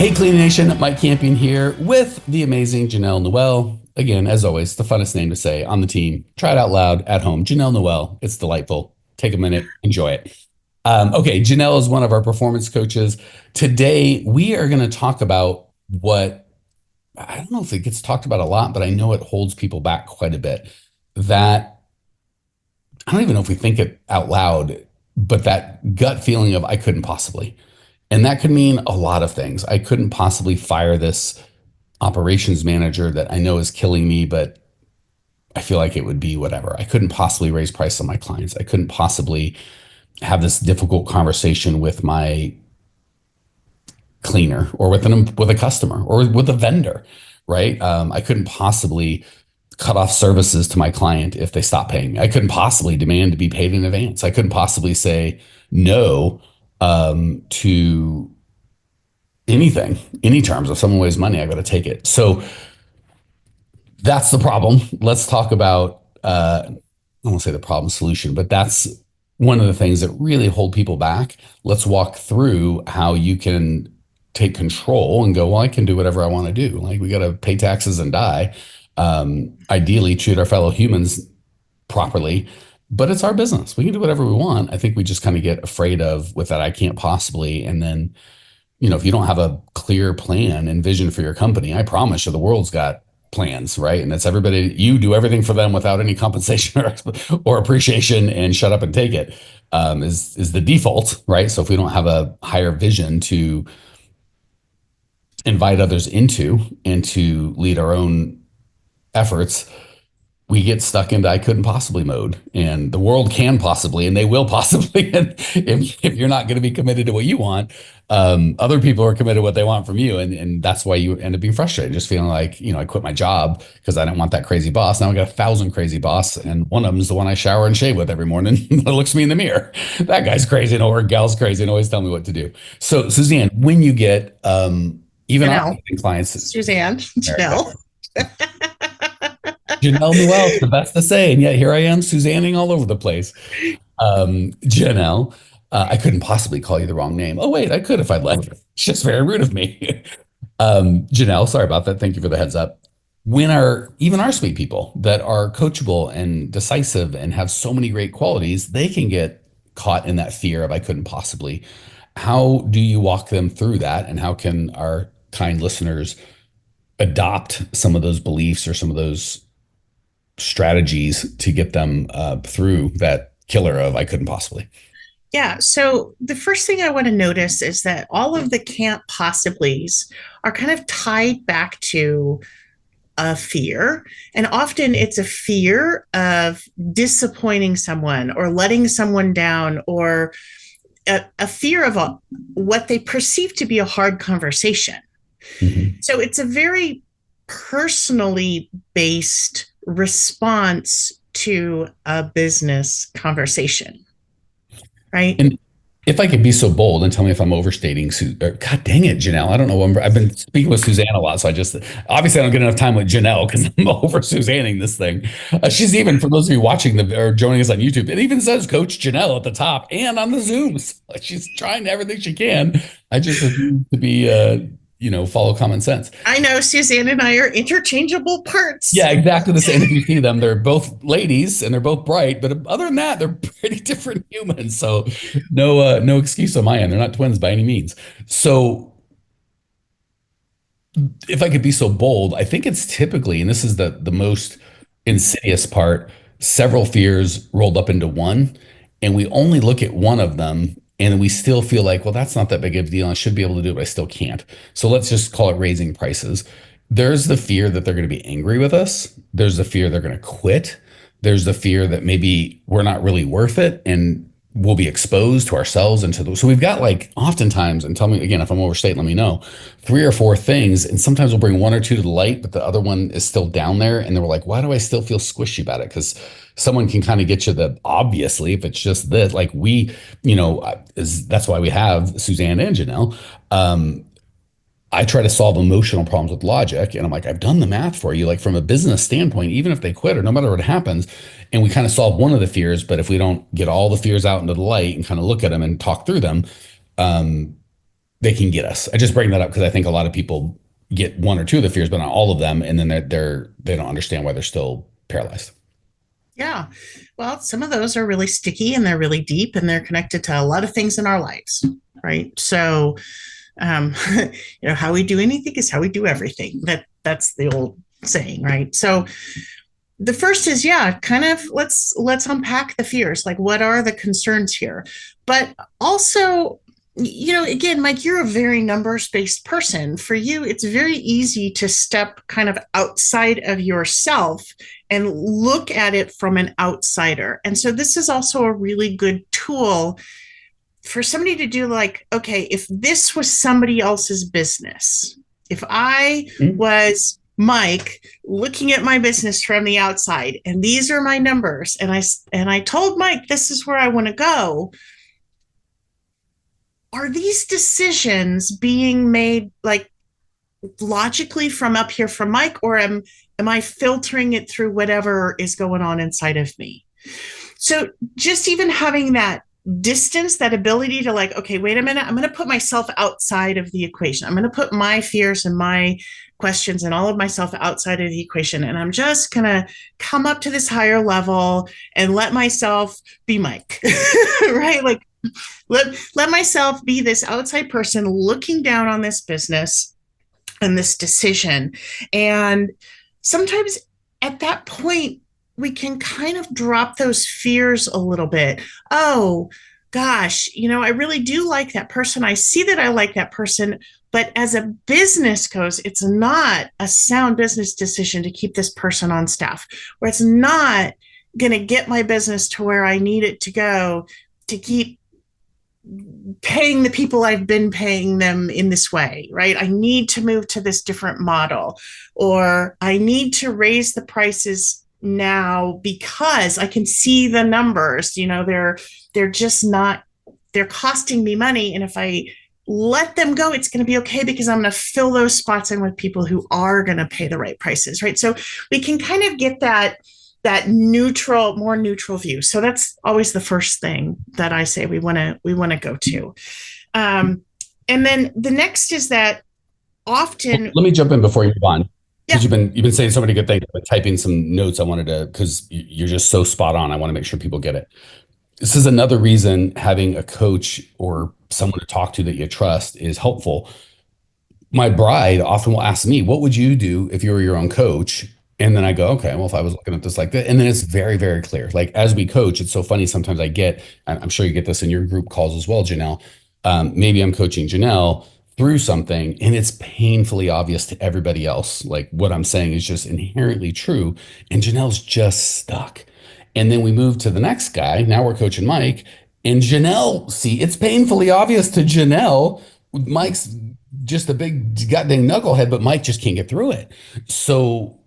Hey, Clean Nation, Mike Campion here with the amazing Jenell Newell. Again, as always, the funnest name to say on the team. Try it out loud at home. Jenell Newell. It's delightful. Take a minute, enjoy it. Okay, Jenell is one of our performance coaches. Today, we are going to talk about what I don't know if it gets talked about a lot, but I know it holds people back quite a bit. That I don't even know if we think it out loud, but that gut feeling of I couldn't possibly. And that could mean a lot of things. I couldn't possibly fire this operations manager that I know is killing me, but I feel like it would be whatever. I couldn't possibly raise price on my clients. I couldn't possibly have this difficult conversation with my cleaner or with a customer or with a vendor, right? I couldn't possibly cut off services to my client if they stop paying me. I couldn't possibly demand to be paid in advance. I couldn't possibly say no to anything, any terms. If someone weighs money, I got to take it. So that's the problem. Let's talk about, I won't say the problem solution, but that's one of the things that really hold people back. Let's walk through how you can take control and go, well, I can do whatever I want to do. Like we got to pay taxes and die. Ideally treat our fellow humans properly, but it's our business. We can do whatever we want. I think we just kind of get afraid of with that. I can't possibly. And then, if you don't have a clear plan and vision for your company, I promise you the world's got plans, right? And it's everybody, you do everything for them without any compensation or appreciation and shut up and take it, is the default, right? So if we don't have a higher vision to invite others into and to lead our own efforts, we get stuck into I couldn't possibly mode, and the world can possibly, and they will possibly. And if you're not going to be committed to what you want, other people are committed to what they want from you. And that's why you end up being frustrated, just feeling like, I quit my job because I didn't want that crazy boss. Now I got 1,000 crazy boss. And one of them is the one I shower and shave with every morning that looks me in the mirror. That guy's crazy or gal's crazy and always tell me what to do. So Suzanne, when you get, even our clients, Suzanne, Jenell. Jenell Newell, the best to say. And yet here I am, Suzanning all over the place. Jenell, I couldn't possibly call you the wrong name. Oh, wait, I could if I'd like. It's just very rude of me. Jenell, sorry about that. Thank you for the heads up. When even our sweet people that are coachable and decisive and have so many great qualities, they can get caught in that fear of I couldn't possibly. How do you walk them through that? And how can our kind listeners adopt some of those beliefs or some of those strategies to get them through that killer of I couldn't possibly? Yeah. So the first thing I want to notice is that all of the can't possiblies are kind of tied back to a fear. And often it's a fear of disappointing someone or letting someone down, or a fear of what they perceive to be a hard conversation. Mm-hmm. So it's a very personally based response to a business conversation, right? And if I could be so bold and tell me if I'm overstating, God dang it, Jenell. I don't know. I've been speaking with Suzanne a lot, so obviously I don't get enough time with Jenell because I'm over Suzanning this thing. She's even, for those of you watching or joining us on YouTube, it even says Coach Jenell at the top and on the Zooms. She's trying everything she can. I just need to be follow common sense. I know Suzanne and I are interchangeable parts. Yeah, exactly the same. If you see them, they're both ladies and they're both bright, but other than that, they're pretty different humans. So no excuse on my end. They're not twins by any means. So if I could be so bold, I think it's typically, and this is the most insidious part, several fears rolled up into one, and we only look at one of them and we still feel like, well, that's not that big of a deal. I should be able to do it, but I still can't. So let's just call it raising prices. There's the fear that they're going to be angry with us. There's the fear they're going to quit. There's the fear that maybe we're not really worth it and we'll be exposed to ourselves and to those. So we've got oftentimes, and tell me again, if I'm overstating, let me know, 3 or 4 things. And sometimes we'll bring 1 or 2 to the light, but the other one is still down there. And then we're like, why do I still feel squishy about it? Because someone can kind of get you obviously, if it's just this, that's why we have Suzanne and Jenell. I try to solve emotional problems with logic. And I'm like, I've done the math for you, from a business standpoint, even if they quit or no matter what happens. And we kind of solve one of the fears. But if we don't get all the fears out into the light and kind of look at them and talk through them, they can get us. I just bring that up because I think a lot of people get one or two of the fears, but not all of them, and then they don't understand why they're still paralyzed. Yeah. Well, some of those are really sticky and they're really deep and they're connected to a lot of things in our lives, right? So, um, how we do anything is how we do everything. That's the old saying, right? So the first is, yeah, kind of let's unpack the fears. Like, what are the concerns here? But also, again, Mike, you're a very numbers based person. For you, it's very easy to step kind of outside of yourself and look at it from an outsider. And so this is also a really good tool for somebody to do, like, okay, if this was somebody else's business, if I was Mike looking at my business from the outside and these are my numbers, and I told Mike this is where I want to go, are these decisions being made like logically from up here from Mike, or am I filtering it through whatever is going on inside of me? So just even having that distance, that ability to, like, okay, wait a minute, I'm going to put myself outside of the equation. I'm going to put my fears and my questions and all of myself outside of the equation. And I'm just going to come up to this higher level and let myself be Mike, right? Like, let myself be this outside person looking down on this business and this decision. And sometimes at that point, we can kind of drop those fears a little bit. Oh, gosh, I really do like that person. I see that I like that person. But as a business goes, it's not a sound business decision to keep this person on staff, or it's not going to get my business to where I need it to go to keep paying the people I've been paying them in this way, right? I need to move to this different model, or I need to raise the prices now because I can see the numbers. They're just not, they're costing me money. And if I let them go, it's going to be okay because I'm going to fill those spots in with people who are going to pay the right prices, right? So we can kind of get that more neutral view. So that's always the first thing that I say we want to go to. And then the next is that often. Let me jump in before you move on. Yeah. Because you've been saying so many good things, but typing some notes I wanted to, because you're just so spot on. I want to make sure people get it. This is another reason having a coach or someone to talk to that you trust is helpful. My bride often will ask me, what would you do if you were your own coach? And then I go, okay, well, if I was looking at this like that, and then it's very, very clear. Like as we coach, it's so funny. Sometimes I'm sure you get this in your group calls as well, Jenell. Maybe I'm coaching Jenell through something and it's painfully obvious to everybody else. Like what I'm saying is just inherently true. And Janelle's just stuck. And then we move to the next guy. Now we're coaching Mike and Jenell. See, it's painfully obvious to Jenell. Mike's just a big goddamn knucklehead, but Mike just can't get through it. So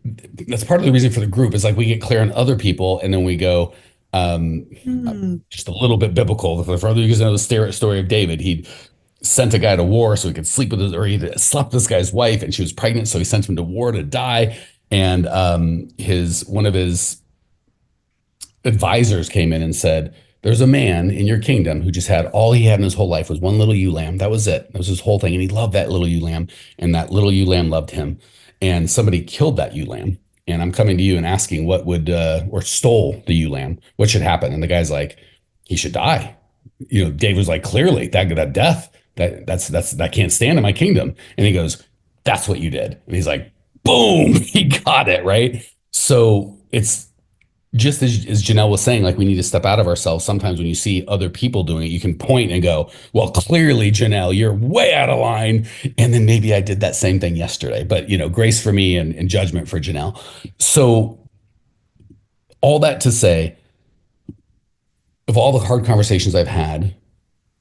that's part of the reason for the group is like we get clear on other people and then we go just a little bit biblical. For other you guys know the story of David, he sent a guy to war so he could sleep with his, or he slept with this guy's wife and she was pregnant, so he sent him to war to die. And one of his advisors came in and said, there's a man in your kingdom who just had all he had in his whole life was one little ewe lamb. That was it. That was his whole thing. And he loved that little ewe lamb, and that little ewe lamb loved him. And somebody killed that ewe lamb. And I'm coming to you and asking what would, or stole the ewe lamb, what should happen? And the guy's like, he should die. Dave was like, clearly that death, that can't stand in my kingdom. And he goes, that's what you did. And he's like, boom, he got it. Right. So it's just as Jenell was saying, like we need to step out of ourselves. Sometimes when you see other people doing it, you can point and go, well, clearly, Jenell, you're way out of line. And then maybe I did that same thing yesterday, but grace for me and judgment for Jenell. So all that to say, of all the hard conversations I've had,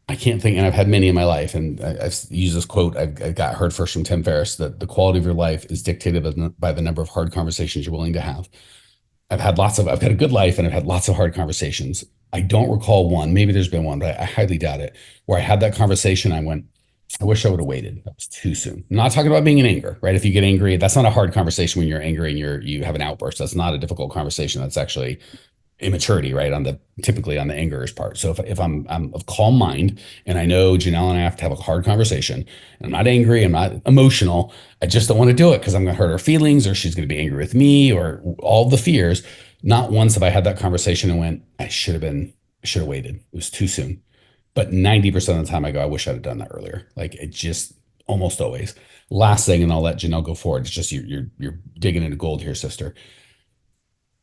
I can't think, and I've had many in my life, and I've used this quote I got heard first from Tim Ferriss, that the quality of your life is dictated by the number of hard conversations you're willing to have. I've had a good life and I've had lots of hard conversations. I don't recall one, maybe there's been one, but I highly doubt it, where I had that conversation. I went, I wish I would have waited. That was too soon. I'm not talking about being in anger, right? If you get angry, that's not a hard conversation when you're angry and you have an outburst. That's not a difficult conversation. That's actually immaturity, right? Typically on the anger's part. So if I'm of calm mind and I know Jenell and I have to have a hard conversation and I'm not angry, I'm not emotional, I just don't want to do it because I'm going to hurt her feelings or she's going to be angry with me or all the fears. Not once have I had that conversation and went, I should have waited. It was too soon. But 90% of the time I go, I wish I'd have done that earlier. Like it just almost always. Last thing, and I'll let Jenell go forward. It's just you're digging into gold here, sister.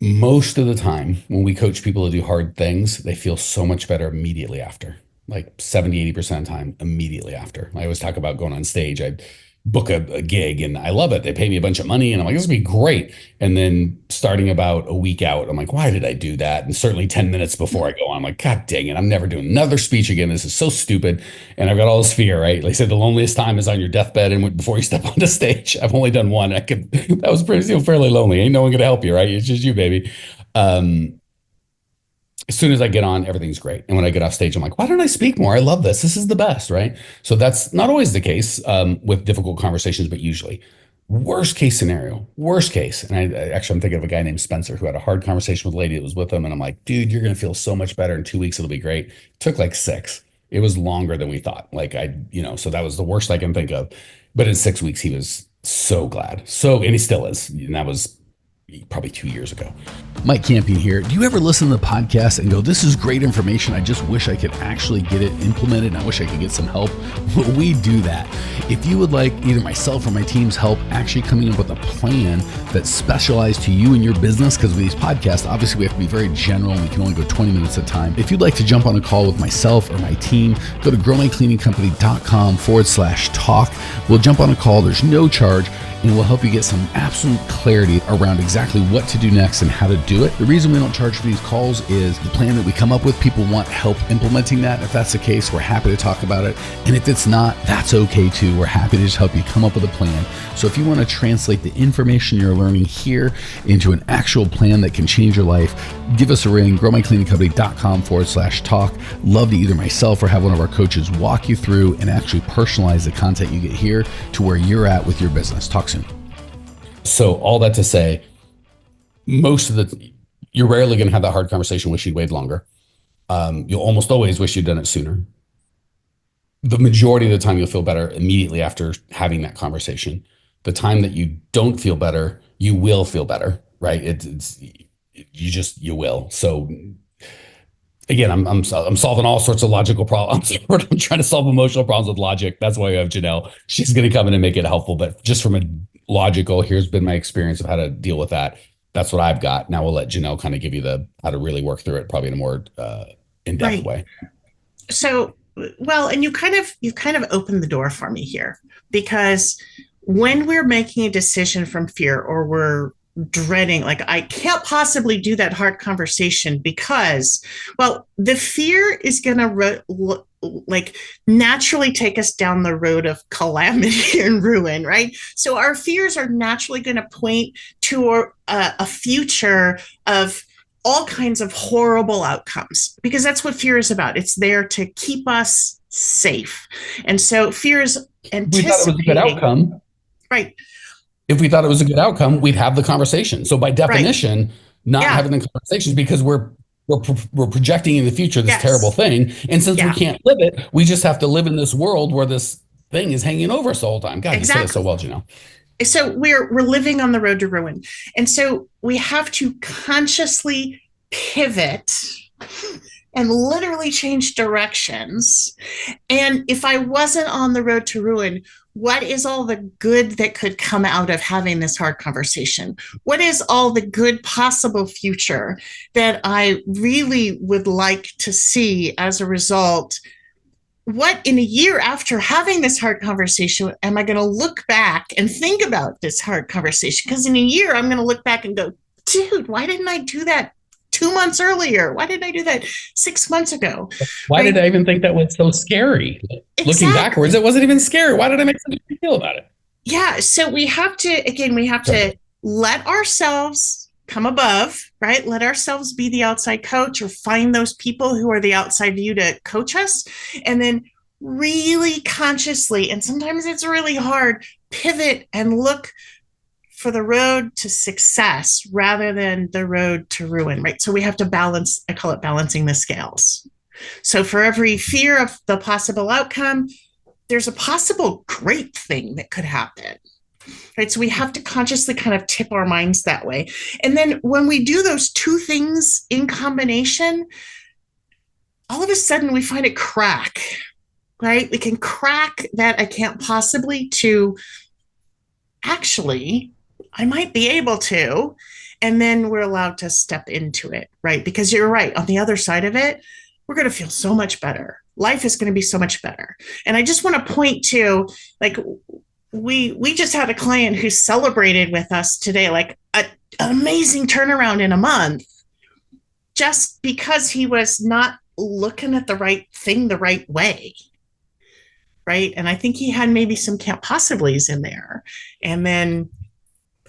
Most of the time when we coach people to do hard things, they feel so much better immediately after. Like 70, 80% of the time, immediately after. I always talk about going on stage. I book a gig and I love it. They pay me a bunch of money and I'm like, this would be great. And then starting about a week out, I'm like, why did I do that? And certainly 10 minutes before I go on, I'm like, God dang it, I'm never doing another speech again. This is so stupid. And I've got all this fear, right? Like I said, the loneliest time is on your deathbed and before you step onto stage. I've only done one. That was fairly lonely. Ain't no one gonna help you, right? It's just you, baby. As soon as I get on, everything's great. And when I get off stage, I'm like, why don't I speak more? I love this. This is the best, right? So that's not always the case with difficult conversations, but usually. Worst case scenario, worst case. And I'm thinking of a guy named Spencer who had a hard conversation with a lady that was with him. And I'm like, dude, you're going to feel so much better in 2 weeks. It'll be great. It took like 6. It was longer than we thought. So that was the worst I can think of. But in 6 weeks, he was so glad. And he still is. And that was probably 2 years ago. Mike Campion here. Do you ever listen to the podcast and go, this is great information. I just wish I could actually get it implemented. And I wish I could get some help. Well, we do that. If you would like either myself or my team's help actually coming up with a plan that's specialized to you and your business, because with these podcasts, obviously we have to be very general and we can only go 20 minutes at a time. If you'd like to jump on a call with myself or my team, go to growmycleaningcompany.com/talk. We'll jump on a call. There's no charge. And we'll help you get some absolute clarity around exactly what to do next and how to do it. The reason we don't charge for these calls is the plan that we come up with, people want help implementing that. If that's the case, we're happy to talk about it. And if it's not, that's okay too. We're happy to just help you come up with a plan. So if you want to translate the information you're learning here into an actual plan that can change your life, give us a ring, growmycleaningcompany.com/talk. Love to either myself or have one of our coaches walk you through and actually personalize the content you get here to where you're at with your business. Talk soon. So all that to say, you're rarely going to have that hard conversation, wish you'd waited longer. You'll almost always wish you'd done it sooner. The majority of the time you'll feel better immediately after having that conversation. The time that you don't feel better, you will feel better, right? You will. So again, I'm solving all sorts of logical problems. I'm trying to solve emotional problems with logic. That's why we have Jenell. She's going to come in and make it helpful. But just from a logical, here's been my experience of how to deal with that. That's what I've got. Now we'll let Jenell kind of give you how to really work through it, probably in a more in-depth way. So, well, and you've kind of opened the door for me here, because when we're making a decision from fear or we're dreading, like, I can't possibly do that hard conversation because, well, the fear is going to naturally take us down the road of calamity and ruin, right? So our fears are naturally going to point to a future of all kinds of horrible outcomes, because that's what fear is about. It's there to keep us safe. And so fear is anticipating. We thought it was a good outcome. Right. If we thought it was a good outcome, we'd have the conversation. So by definition, not having the conversations because we're projecting in the future this terrible thing. And since we can't live it, we just have to live in this world where this thing is hanging over us the whole time. God, you said it so well, Jenell. So we're living on the road to ruin. And so we have to consciously pivot and literally change directions. And if I wasn't on the road to ruin, what is all the good that could come out of having this hard conversation? What is all the good possible future that I really would like to see as a result? What, in a year after having this hard conversation, am I going to look back and think about this hard conversation? Because in a year, I'm going to look back and go, dude, why didn't I do that 2 months earlier? Why didn't I do that 6 months ago? Why did I even think that was so scary? Exactly. Looking backwards, it wasn't even scary. Why did I make such a big deal about it? Yeah. So we have to let ourselves come above, right? Let ourselves be the outside coach, or find those people who are the outside view to coach us. And then really consciously, and sometimes it's really hard, pivot and look for the road to success rather than the road to ruin, right? So we have to balance, I call it balancing the scales. So for every fear of the possible outcome, there's a possible great thing that could happen. Right. So we have to consciously kind of tip our minds that way. And then when we do those two things in combination, all of a sudden we find it crack, right? We can crack that I can't possibly to actually, I might be able to. And then we're allowed to step into it, right? Because you're right. On the other side of it, we're going to feel so much better. Life is going to be so much better. And I just want to point to, like, we just had a client who celebrated with us today, like an amazing turnaround in a month, just because he was not looking at the right thing the right way. Right. And I think he had maybe some can't possiblies in there. And then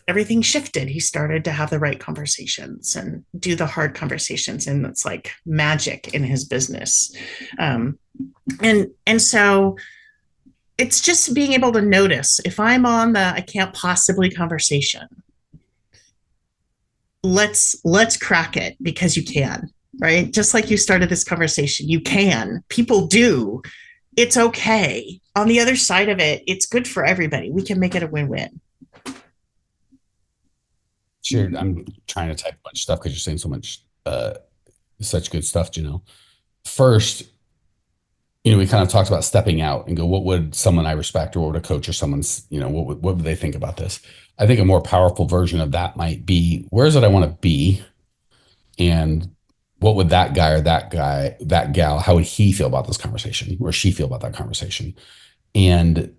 everything shifted. He started to have the right conversations and do the hard conversations. And it's like magic in his business. And so it's just being able to notice if I'm on the I can't possibly conversation, let's crack it, because you can, right? Just like you started this conversation, you can. People do. It's okay. On the other side of it, it's good for everybody. We can make it a win-win. Sure. I'm trying to type a bunch of stuff because you're saying so much, such good stuff, Jenell. First, we kind of talked about stepping out and go, what would someone I respect, or what would a coach or someone's, what would they think about this? I think a more powerful version of that might be, where is it I want to be? And what would that guy or that gal, how would he feel about this conversation? Or she feel about that conversation? And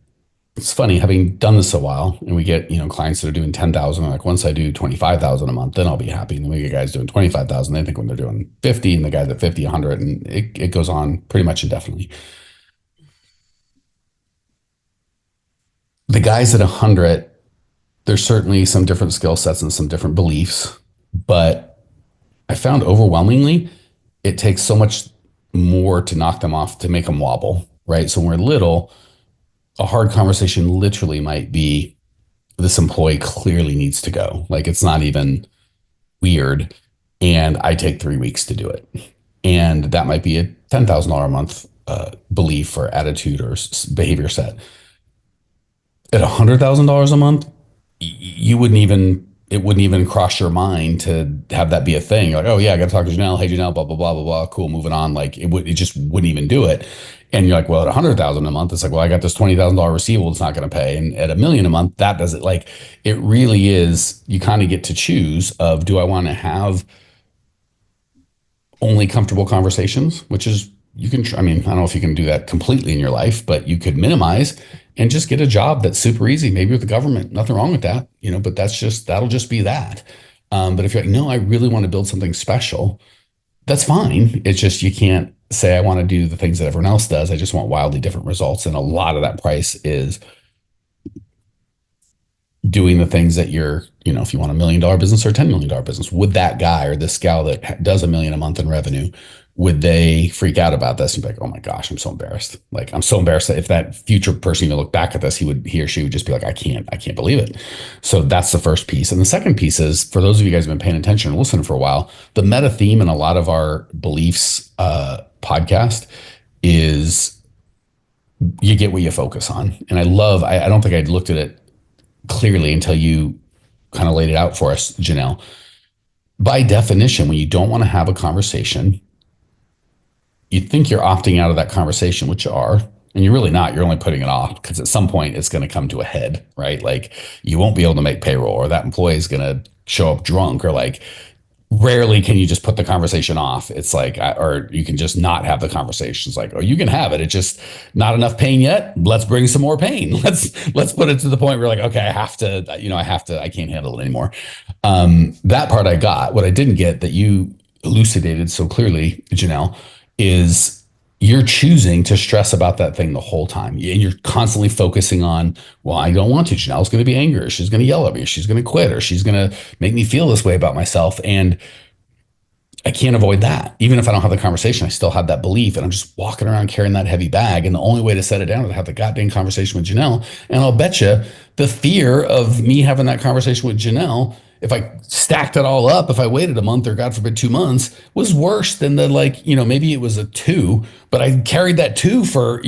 it's funny, having done this a while, and we get, clients that are doing 10,000, like, once I do 25,000 a month, then I'll be happy. And then we get guys doing 25,000. They think when they're doing 50, and the guys at 50, 100, and it goes on pretty much indefinitely. The guys at 100, there's certainly some different skill sets and some different beliefs, but I found overwhelmingly it takes so much more to knock them off, to make them wobble, right? So when we're little, a hard conversation literally might be, this employee clearly needs to go. Like, it's not even weird. And I take 3 weeks to do it. And that might be a $10,000 a month belief or attitude or behavior set. At $100,000 a month, it wouldn't even cross your mind to have that be a thing. Like, oh yeah, I got to talk to Jenell. Hey, Jenell, blah, blah, blah, blah, blah. Cool. Moving on. Like, it just wouldn't even do it. And you're like, well, at 100,000 a month, it's like, well, I got this $20,000 receivable it's not going to pay. And at $1 million a month, that does it. Like, it really is, you kind of get to choose of, do I want to have only comfortable conversations, which is, I don't know if you can do that completely in your life, but you could minimize and just get a job that's super easy, maybe with the government. Nothing wrong with that, but that'll just be that. But if you're like, no, I really want to build something special, that's fine. It's just, you can't say, I want to do the things that everyone else does. I just want wildly different results. And a lot of that price is doing the things that you're, if you want $1 million business or $10 million business, would that guy or this gal that does $1 million a month in revenue, would they freak out about this and be like, oh my gosh, I'm so embarrassed. Like, I'm so embarrassed that if that future person even looked back at this, he or she would just be like, I can't believe it. So that's the first piece. And the second piece is, for those of you guys who've been paying attention and listening for a while, the meta theme in a lot of our beliefs podcast is, you get what you focus on. And I don't think I'd looked at it clearly until you kind of laid it out for us, Jenell. By definition, when you don't want to have a conversation, you think you're opting out of that conversation, which you are, and you're really not. You're only putting it off because at some point it's going to come to a head, right? Like, you won't be able to make payroll, or that employee is going to show up drunk, or like, rarely can you just put the conversation off. It's like, or you can just not have the conversation. It's like, oh, you can have it. It's just not enough pain yet. Let's bring some more pain. Let's put it to the point where, like, okay, I can't handle it anymore. That part I got. What I didn't get, that you elucidated so clearly, Jenell, is you're choosing to stress about that thing the whole time. And you're constantly focusing on, well, I don't want to. Janelle's going to be angry, or she's going to yell at me, or she's going to quit, or she's going to make me feel this way about myself. And I can't avoid that. Even if I don't have the conversation, I still have that belief, and I'm just walking around carrying that heavy bag. And the only way to set it down is to have the goddamn conversation with Jenell. And I'll bet you the fear of me having that conversation with Jenell, if I stacked it all up, if I waited a month or God forbid 2 months, was worse than the, like, maybe it was a 2, but I carried that 2 for,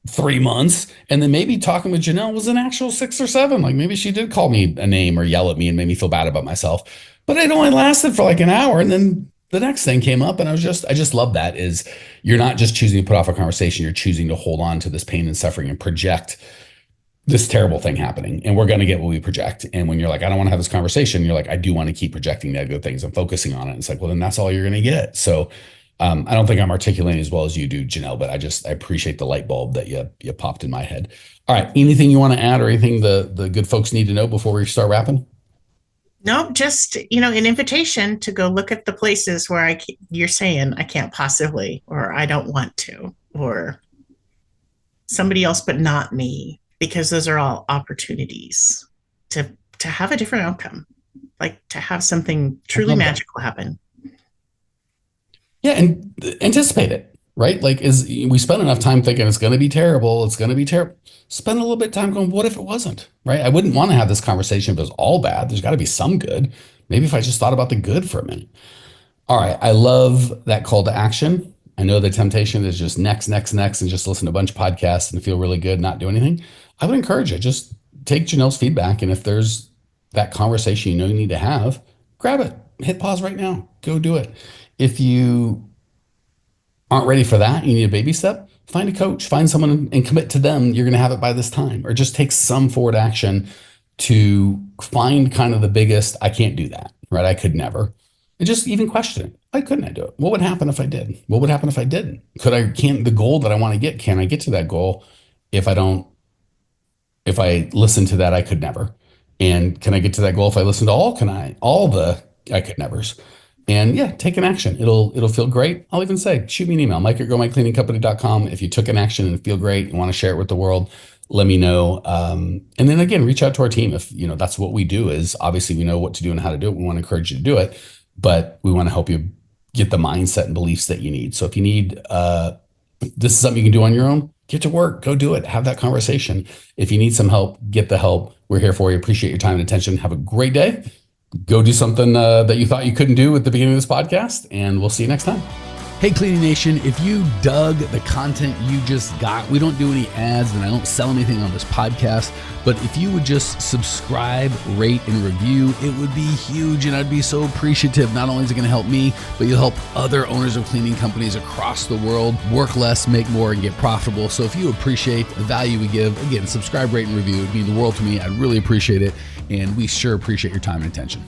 3 months. And then maybe talking with Jenell was an actual 6 or 7. Like maybe she did call me a name or yell at me and made me feel bad about myself. But it only lasted for like an hour. And then the next thing came up, and I just love that is you're not just choosing to put off a conversation, you're choosing to hold on to this pain and suffering and project this terrible thing happening. And we're going to get what we project. And when you're like, I don't want to have this conversation, you're like, I do want to keep projecting negative things and focusing on it. It's like, well, then that's all you're going to get. So I don't think I'm articulating as well as you do, Jenell, but I appreciate the light bulb that you popped in my head. All right. Anything you want to add or anything the good folks need to know before we start wrapping? No, just, an invitation to go look at the places where you're saying I can't possibly, or I don't want to, or somebody else, but not me, because those are all opportunities to have a different outcome, like to have something truly magical happen. Yeah. And anticipate it, right? Like we spend enough time thinking it's going to be terrible. It's going to be terrible. Spend a little bit of time going, what if it wasn't, right? I wouldn't want to have this conversation if it was all bad. There's got to be some good. Maybe if I just thought about the good for a minute. All right. I love that call to action. I know the temptation is just next, and just listen to a bunch of podcasts and feel really good, not do anything. I would encourage you, just take Jenell's feedback. And if there's that conversation you need to have, grab it, hit pause right now, go do it. If you aren't ready for that, you need a baby step, find a coach, find someone and commit to them. You're going to have it by this time, or just take some forward action to find kind of the biggest, I can't do that, right? I could never. And just even question it. Why couldn't I do it? What would happen if I did? What would happen if I didn't? The goal that I want to get, can I get to that goal if I listen to that, I could never? And can I get to that goal if I listen to all the I could nevers? And yeah, take an action. It'll feel great. I'll even say, shoot me an email, mike@growmycleaningcompany.com. If you took an action and feel great and want to share it with the world, let me know. And then again, reach out to our team. If that's what we do, is obviously we know what to do and how to do it. We want to encourage you to do it, but we want to help you get the mindset and beliefs that you need. So if you need, this is something you can do on your own, get to work, go do it, have that conversation. If you need some help, get the help. We're here for you. Appreciate your time and attention. Have a great day. Go do something that you thought you couldn't do at the beginning of this podcast, and we'll see you next time. Hey, Cleaning Nation, if you dug the content you just got, we don't do any ads and I don't sell anything on this podcast, but if you would just subscribe, rate, and review, it would be huge, and I'd be so appreciative. Not only is it going to help me, but you'll help other owners of cleaning companies across the world work less, make more, and get profitable. So if you appreciate the value we give, again, subscribe, rate, and review. It'd mean the world to me. I'd really appreciate it, and we sure appreciate your time and attention.